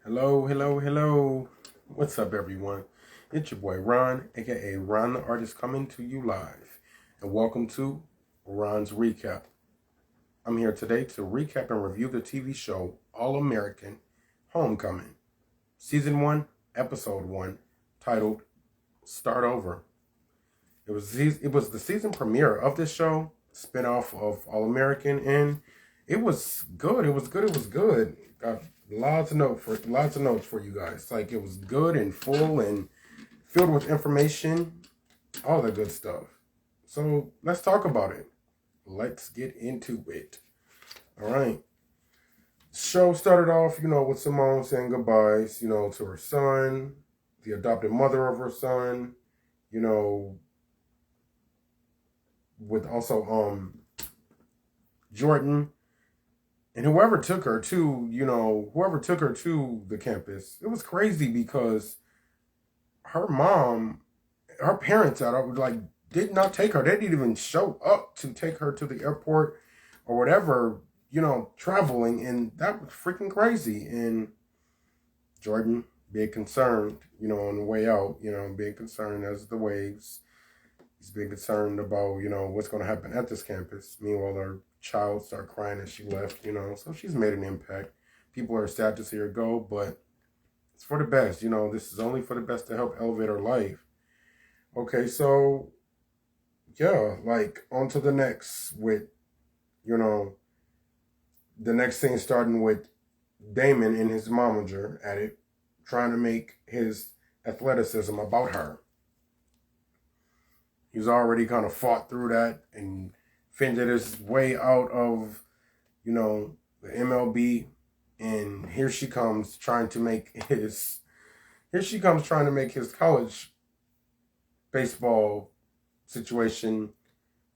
Hello, hello, hello. What's up, everyone? It's your boy Ron, aka Ron the Artist, coming to you live. And welcome to Ron's Recap. I'm here today to recap and review the TV show All American Homecoming, Season 1, Episode 1, titled Start Over. It was the season premiere of this show, spinoff of All American, and it was good. It was good. It was good. Got lots of notes for you guys. Like, it was good and full and filled with information, all the good stuff. So let's talk about it. Let's get into it. All right. Show started off, with Simone saying goodbyes, to her son, the adopted mother of her son, with also Jordan and whoever took her to the campus. It was crazy because her parents did not take her. They didn't even show up to take her to the airport or whatever, traveling, and that was freaking crazy. And Jordan being concerned, on the way out, being concerned as the waves. He's being concerned about, what's going to happen at this campus. Meanwhile, her child started crying as she left, so she's made an impact. People are sad to see her go, but it's for the best. This is only for the best to help elevate her life. Okay, so, yeah, on to the next with, the next scene starting with Damon and his momager at it, trying to make his athleticism about her. He's already kind of fought through that and fended his way out of, the MLB. And here she comes trying to make his college baseball situation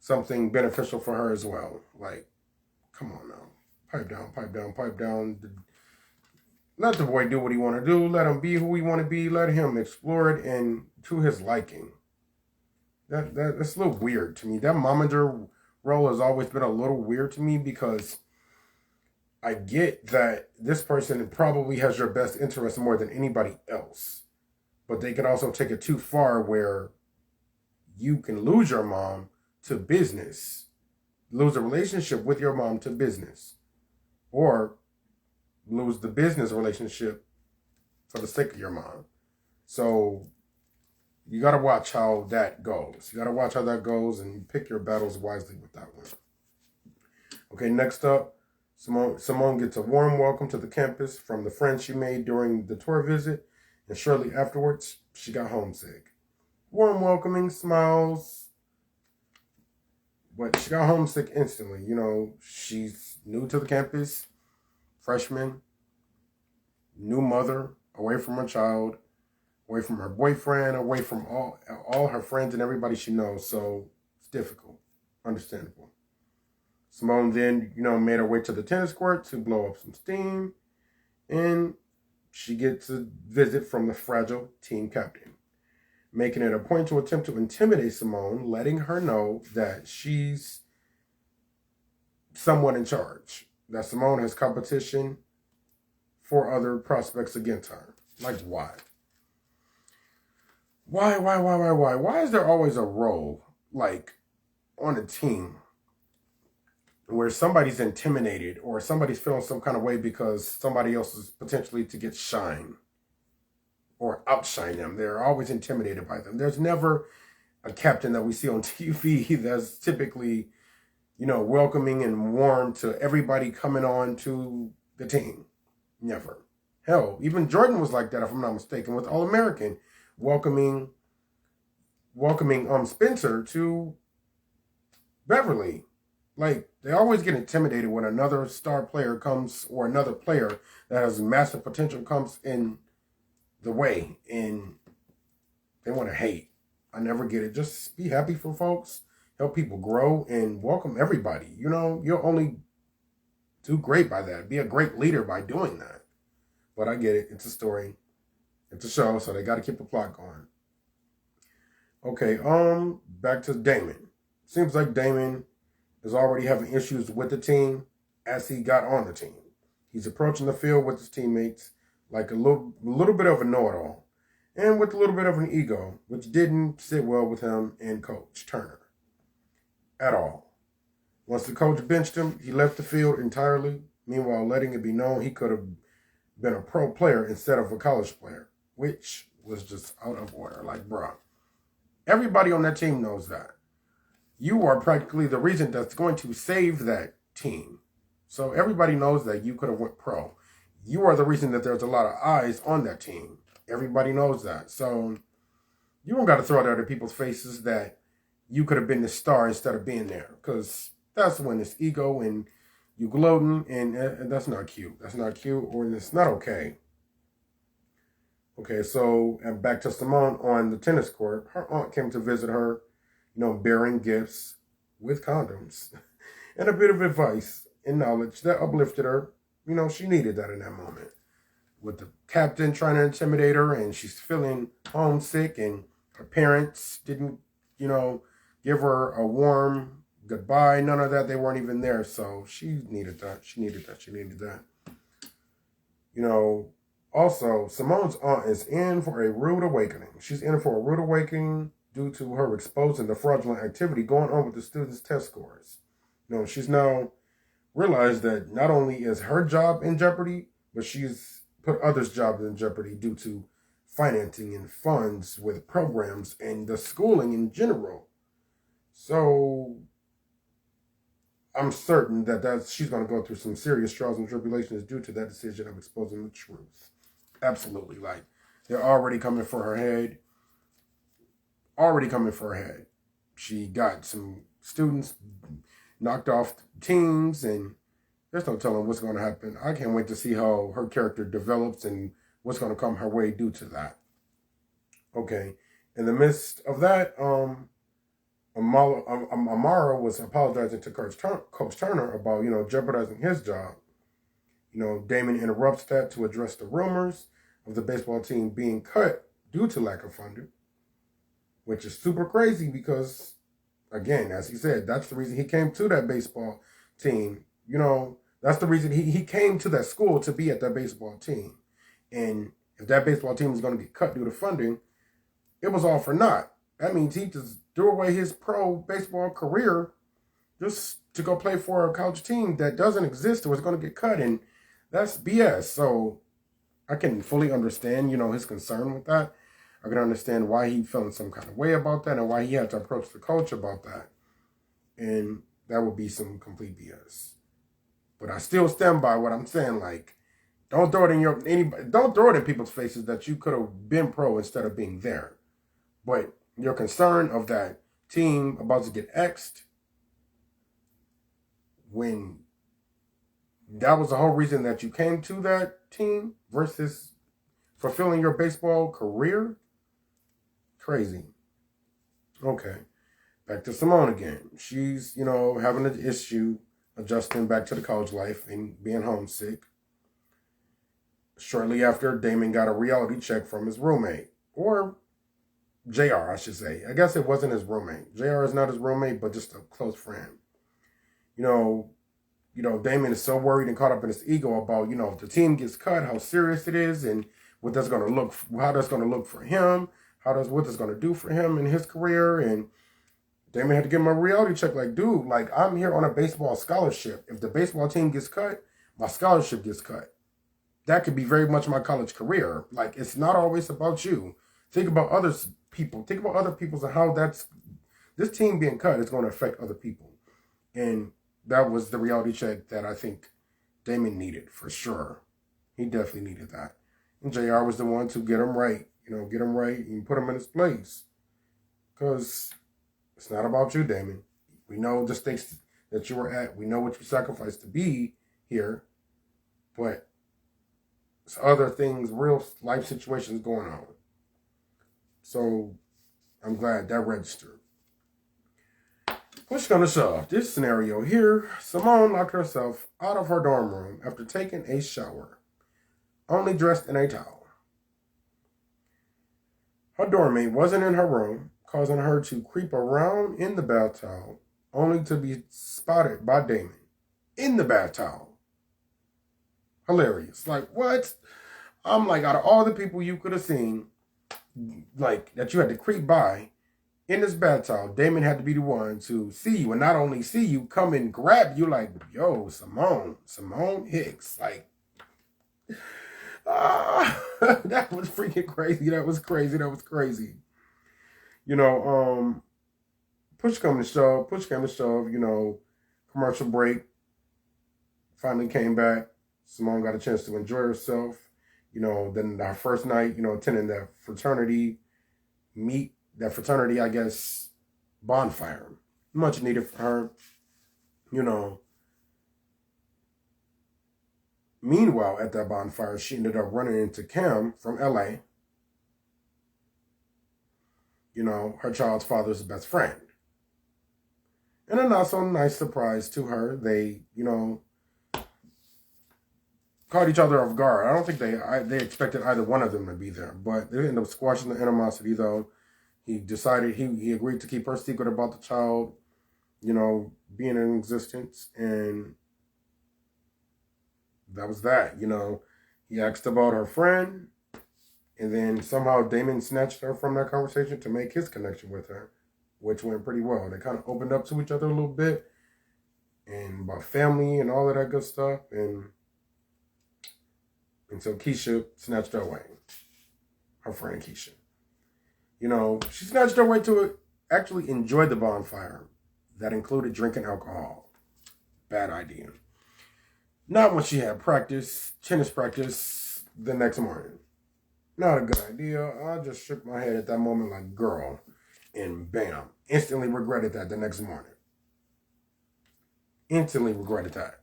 something beneficial for her as well. Like, come on now. Pipe down, pipe down, pipe down. Let the boy do what he want to do. Let him be who he want to be. Let him explore it and to his liking. That's a little weird to me. That momager role has always been a little weird to me because I get that this person probably has your best interest more than anybody else. But they can also take it too far where you can lose your mom to business. Lose a relationship with your mom to business. Or lose the business relationship for the sake of your mom. So you got to watch how that goes. And pick your battles wisely with that one. Okay, next up, Simone gets a warm welcome to the campus from the friends she made during the tour visit, and shortly afterwards, she got homesick. Warm welcoming, smiles, but she got homesick instantly. She's new to the campus, freshman, new mother, away from her child, away from her boyfriend, away from all her friends and everybody she knows. So it's difficult. Understandable. Simone then, made her way to the tennis court to blow up some steam. And she gets a visit from the fragile team captain, making it a point to attempt to intimidate Simone, letting her know that she's someone in charge. That Simone has competition for other prospects against her. Like, why? Why? Why is there always a role, on a team where somebody's intimidated or somebody's feeling some kind of way because somebody else is potentially to get shine or outshine them? They're always intimidated by them. There's never a captain that we see on TV that's typically, welcoming and warm to everybody coming on to the team. Never. Hell, even Jordan was like that, if I'm not mistaken, with All American. Welcoming Spencer to Beverly. Like, they always get intimidated when another star player comes, or another player that has massive potential comes in the way, and they want to hate. I never get it. Just be happy for folks, help people grow, and welcome everybody. You'll only do great by that. Be a great leader by doing that. But I get it. It's a story. It's a show, so they got to keep the plot going. Okay, back to Damon. Seems like Damon is already having issues with the team as he got on the team. He's approaching the field with his teammates, like a little bit of a know-it-all, and with a little bit of an ego, which didn't sit well with him and Coach Turner at all. Once the coach benched him, he left the field entirely, meanwhile letting it be known he could have been a pro player instead of a college player, which was just out of order. Like, bruh, everybody on that team knows that. You are practically the reason that's going to save that team. So everybody knows that you could have went pro. You are the reason that there's a lot of eyes on that team. Everybody knows that. So you don't got to throw it at people's faces that you could have been the star instead of being there. Because that's when it's ego and you gloating, and that's not cute. That's not cute, or it's not okay. Okay, so and back to Simone on the tennis court. Her aunt came to visit her, bearing gifts with condoms and a bit of advice and knowledge that uplifted her. She needed that in that moment. With the captain trying to intimidate her, and she's feeling homesick, and her parents didn't, give her a warm goodbye. None of that. They weren't even there. So she needed that. She needed that. Also, Simone's aunt is in for a rude awakening. She's in for a rude awakening due to her exposing the fraudulent activity going on with the students' test scores. She's now realized that not only is her job in jeopardy, but she's put others' jobs in jeopardy due to financing and funds with programs and the schooling in general. So I'm certain that she's going to go through some serious trials and tribulations due to that decision of exposing the truth. Absolutely. Like, they're already coming for her head. She got some students knocked off teams, and there's no telling what's going to happen. I can't wait to see how her character develops and what's going to come her way due to that. Okay. In the midst of that, Amara was apologizing to Coach Turner about, jeopardizing his job. Damon interrupts that to address the rumors of the baseball team being cut due to lack of funding, which is super crazy because, again, as he said, that's the reason he came to that baseball team. That's the reason he came to that school, to be at that baseball team. And if that baseball team was going to get cut due to funding, it was all for naught. That means he just threw away his pro baseball career just to go play for a college team that doesn't exist or is going to get cut. And that's BS. So I can fully understand, his concern with that. I can understand why he felt some kind of way about that and why he had to approach the coach about that. And that would be some complete BS. But I still stand by what I'm saying. Like, don't throw it in people's faces that you could have been pro instead of being there. But your concern of that team about to get X'd, when that was the whole reason that you came to that team versus fulfilling your baseball career, crazy. Okay, back to Simone again. She's, having an issue adjusting back to the college life and being homesick. Shortly after, Damon got a reality check from his roommate, or JR, I should say. I guess it wasn't his roommate. JR is not his roommate, but just a close friend. Damon is so worried and caught up in his ego about, if the team gets cut, how serious it is, and how that's going to look for him, what that's going to do for him in his career. And Damon had to give him a reality check. Like, dude, like, I'm here on a baseball scholarship. If the baseball team gets cut, my scholarship gets cut. That could be very much my college career. Like, it's not always about you. Think about other people. Think about other people and how this team being cut is going to affect other people. And that was the reality check that I think Damon needed, for sure. He definitely needed that. And JR was the one to get him right. Get him right and put him in his place. Because it's not about you, Damon. We know the stakes that you were at. We know what you sacrificed to be here. But it's other things, real life situations going on. So I'm glad that registered. Push come to shove. This scenario here, Simone locked herself out of her dorm room after taking a shower, only dressed in a towel. Her dorm mate wasn't in her room, causing her to creep around in the bath towel, only to be spotted by Damon in the bath towel. Hilarious. Like, what? I'm like, out of all the people you could have seen, like, that you had to creep by in this bathtub, Damon had to be the one to see you, and not only see you, come and grab you like, yo, Simone Hicks. Like, that was freaking crazy. That was crazy. You know, push came to shove, you know, commercial break. Finally came back. Simone got a chance to enjoy herself. You know, then our first night, you know, attending that fraternity, I guess, bonfire. Much needed for her. You know, meanwhile, at that bonfire, she ended up running into Cam from LA. You know, her child's father's best friend. And a not so nice surprise to her. They, you know, caught each other off guard. I don't think they expected either one of them to be there. But they ended up squashing the animosity, though. He decided, he agreed to keep her secret about the child, you know, being in existence. And that was that, you know. He asked about her friend. And then somehow Damon snatched her from that conversation to make his connection with her, which went pretty well. They kind of opened up to each other a little bit. And about family and all of that good stuff. And so Keisha snatched her away. Her friend Keisha. You know, she snatched her way to actually enjoy the bonfire. That included drinking alcohol. Bad idea. Not when she had tennis practice, the next morning. Not a good idea. I just shook my head at that moment like, girl. And bam. Instantly regretted that the next morning. Instantly regretted that.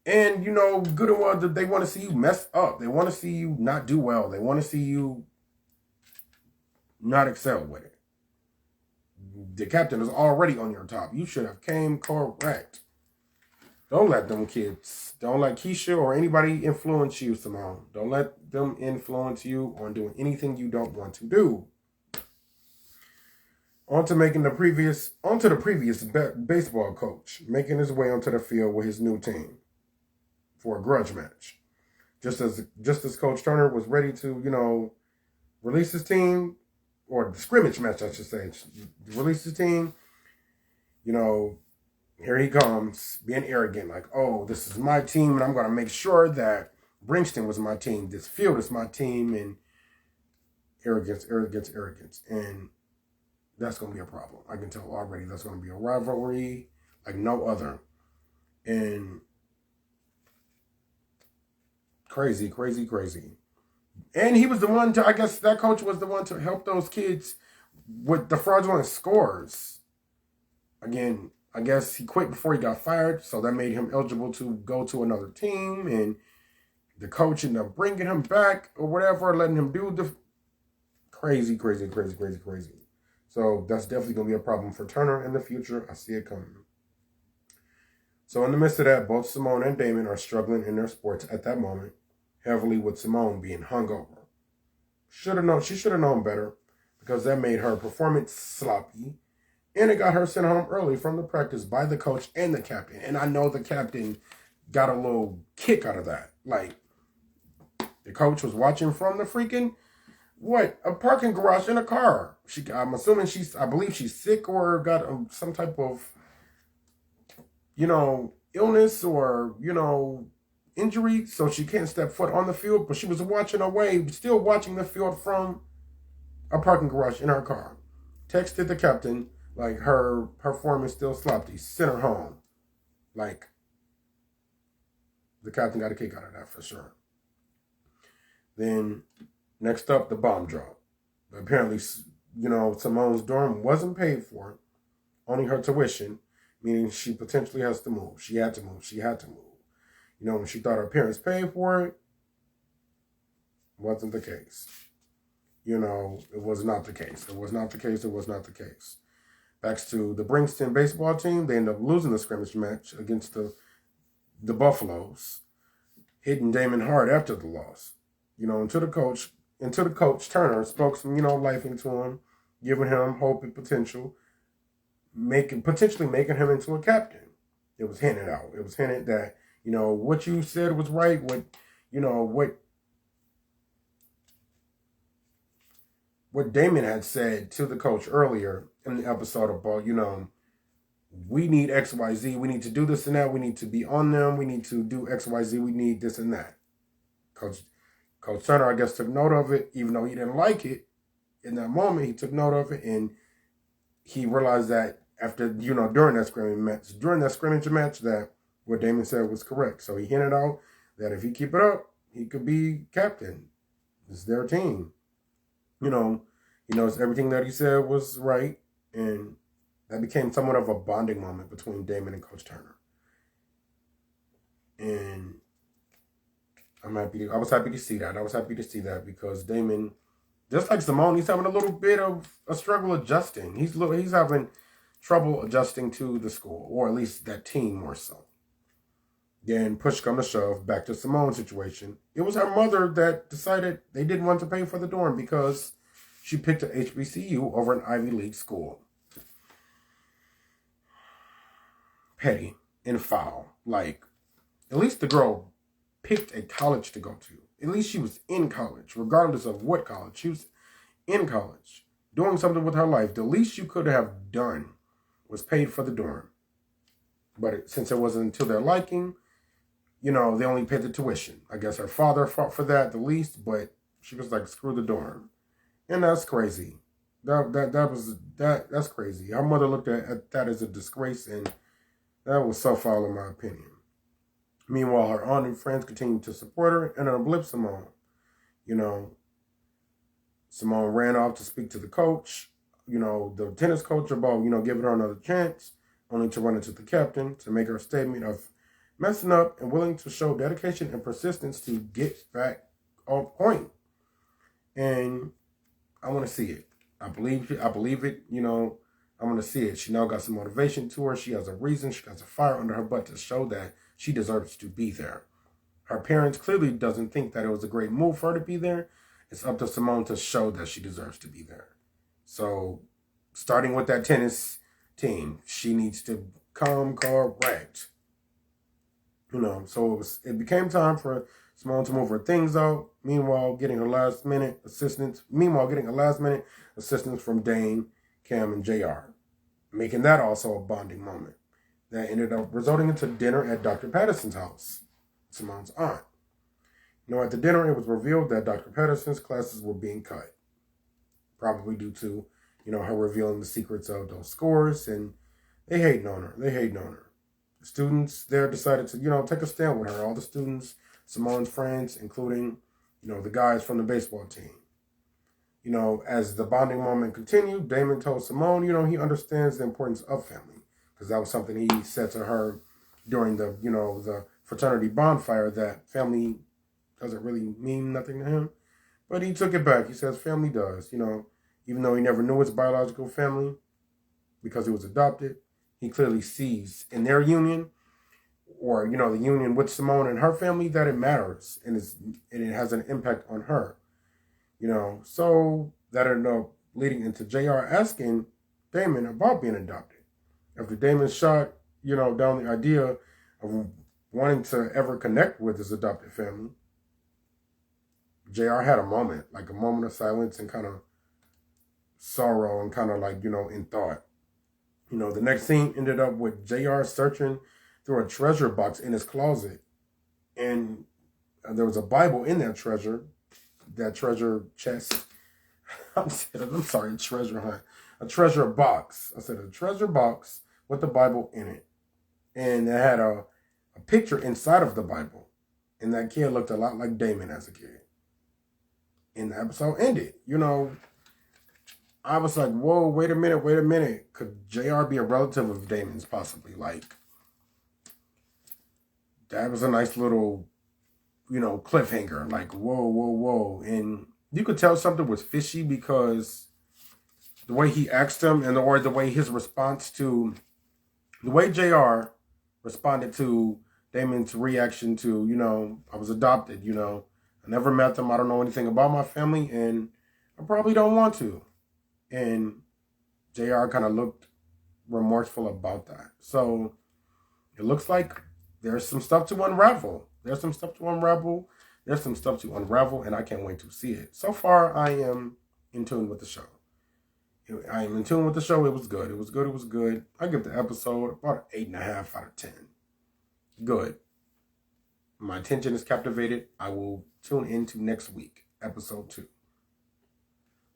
And, you know, good and well, they want to see you mess up. They want to see you not do well. They want to see you not excel with it. The captain is already on your top. You should have came correct. Don't let them kids, don't let Keisha or anybody influence you, Simone. Don't let them influence you on doing anything you don't want to do. On to the previous baseball coach, making his way onto the field with his new team for a grudge match. Just as Coach Turner was ready to, you know, release his team, or the scrimmage match, I should say, release his team, you know, here he comes, being arrogant, like, oh, this is my team, and I'm going to make sure that Bringston was my team, this field is my team, and arrogance. And that's going to be a problem. I can tell already that's going to be a rivalry like no other. And crazy. And he was the one to, I guess that coach was the one to help those kids with the fraudulent scores. Again, I guess he quit before he got fired, so that made him eligible to go to another team, and the coach ended up bringing him back or whatever, letting him do the crazy. So that's definitely going to be a problem for Turner in the future. I see it coming. So in the midst of that, both Simone and Damon are struggling in their sports at that moment, heavily with Simone being hungover. She should have known better, because that made her performance sloppy, and it got her sent home early from the practice by the coach and the captain. And I know the captain got a little kick out of that. Like, the coach was watching from the freaking, a parking garage in a car. I'm assuming I believe she's sick or got some type of, you know, illness or, you know, injury, so she can't step foot on the field, but she was still watching the field from a parking garage in her car. Texted the captain, like, her form is still sloppy. Sent her home. Like, the captain got a kick out of that for sure. Then, next up, the bomb drop. Apparently, you know, Simone's dorm wasn't paid for, only her tuition, meaning she potentially has to move. She had to move. You know, when she thought her parents paid for it, wasn't the case. You know, it was not the case. Back to the Bringston baseball team. They end up losing the scrimmage match against the Buffaloes, hitting Damon hard after the loss. You know, until the coach Turner spoke some, you know, life into him, giving him hope and potential, potentially making him into a captain. It was hinted out. It was hinted that, you know, what you said was right. What what Damon had said to the coach earlier in the episode about, we need XYZ, we need to do this and that, we need to be on them, we need to do XYZ, we need this and that. Coach Turner, I guess, took note of it, even though he didn't like it. In that moment, he took note of it, and he realized that after, during that scrimmage match, that what Damon said was correct. So he hinted out that if he keep it up, he could be captain. It's their team. He knows everything that he said was right, and that became somewhat of a bonding moment between Damon and Coach Turner. And I was happy to see that. I was happy to see that because Damon, just like Simone, he's having a little bit of a struggle adjusting. He's having trouble adjusting to the school, or at least that team more so. Then push come to shove, back to Simone's situation. It was her mother that decided they didn't want to pay for the dorm because she picked an HBCU over an Ivy League school. Petty and foul. Like, at least the girl picked a college to go to. At least she was in college, regardless of what college. She was in college, doing something with her life. The least you could have done was paid for the dorm. But since it wasn't to their liking, they only paid the tuition. I guess her father fought for that the least, but she was like, screw the dorm. And that's crazy. That's crazy. Her mother looked at that as a disgrace, and that was so foul in my opinion. Meanwhile, her aunt and friends continued to support her and uplift Simone. Simone ran off to speak to the coach, the tennis coach about, giving her another chance, only to run into the captain to make her statement of messing up and willing to show dedication and persistence to get back on point. And I want to see it. I believe it. I want to see it. She now got some motivation to her. She has a reason. She has a fire under her butt to show that she deserves to be there. Her parents clearly doesn't think that it was a great move for her to be there. It's up to Simone to show that she deserves to be there. So, starting with that tennis team, she needs to come correct. So it became time for Simone to move her things out. Meanwhile, getting a last minute assistance from Dane, Cam, and JR. Making that also a bonding moment. That ended up resulting into dinner at Dr. Patterson's house, Simone's aunt. At the dinner, it was revealed that Dr. Patterson's classes were being cut. Probably due to, her revealing the secrets of those scores, and they hating on her. The students there decided to, take a stand with her. All the students, Simone's friends, including, the guys from the baseball team. As the bonding moment continued, Damon told Simone, he understands the importance of family. Because that was something he said to her during the, the fraternity bonfire, that family doesn't really mean nothing to him. But he took it back. He says family does, even though he never knew his biological family because he was adopted, he clearly sees in their union, or, the union with Simone and her family, that it matters and it has an impact on her. So that ended up leading into JR asking Damon about being adopted. After Damon shot, down the idea of wanting to ever connect with his adopted family, JR had a moment of silence and kind of sorrow and kind of in thought. The next scene ended up with JR searching through a treasure box in his closet. And there was a Bible in that treasure chest. A treasure hunt. A treasure box. I said a treasure box with the Bible in it. And it had a picture inside of the Bible. And that kid looked a lot like Damon as a kid. And the episode ended. I was like, whoa, wait a minute. Could JR be a relative of Damon's possibly? That was a nice little, cliffhanger. Whoa. And you could tell something was fishy because the way he asked him or the way his response to, the way JR responded to Damon's reaction to, I was adopted, I never met them. I don't know anything about my family and I probably don't want to. And JR kind of looked remorseful about that. So it looks like there's some stuff to unravel. And I can't wait to see it. So far, I am in tune with the show. I am in tune with the show. It was good. It was good. It was good. I give the episode about an 8.5 out of 10. Good. My attention is captivated. I will tune into next week, episode 2.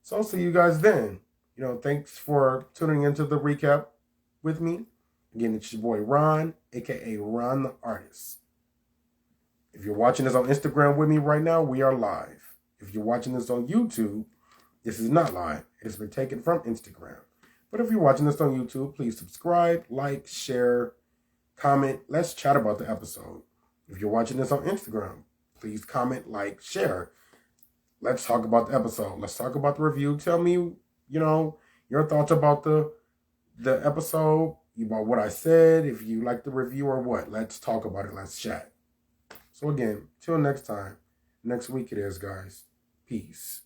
So I'll see you guys then. Thanks for tuning into the recap with me. Again, it's your boy Ron, aka Ron the Artist. If you're watching this on Instagram with me right now, we are live. If you're watching this on YouTube, this is not live. It has been taken from Instagram. But if you're watching this on YouTube, please subscribe, like, share, comment. Let's chat about the episode. If you're watching this on Instagram, please comment, like, share. Let's talk about the episode. Let's talk about the review. Tell me, your thoughts about the episode, about what I said, if you like the review or what. Let's talk about it. Let's chat. So again, till next time. Next week it is, guys. Peace.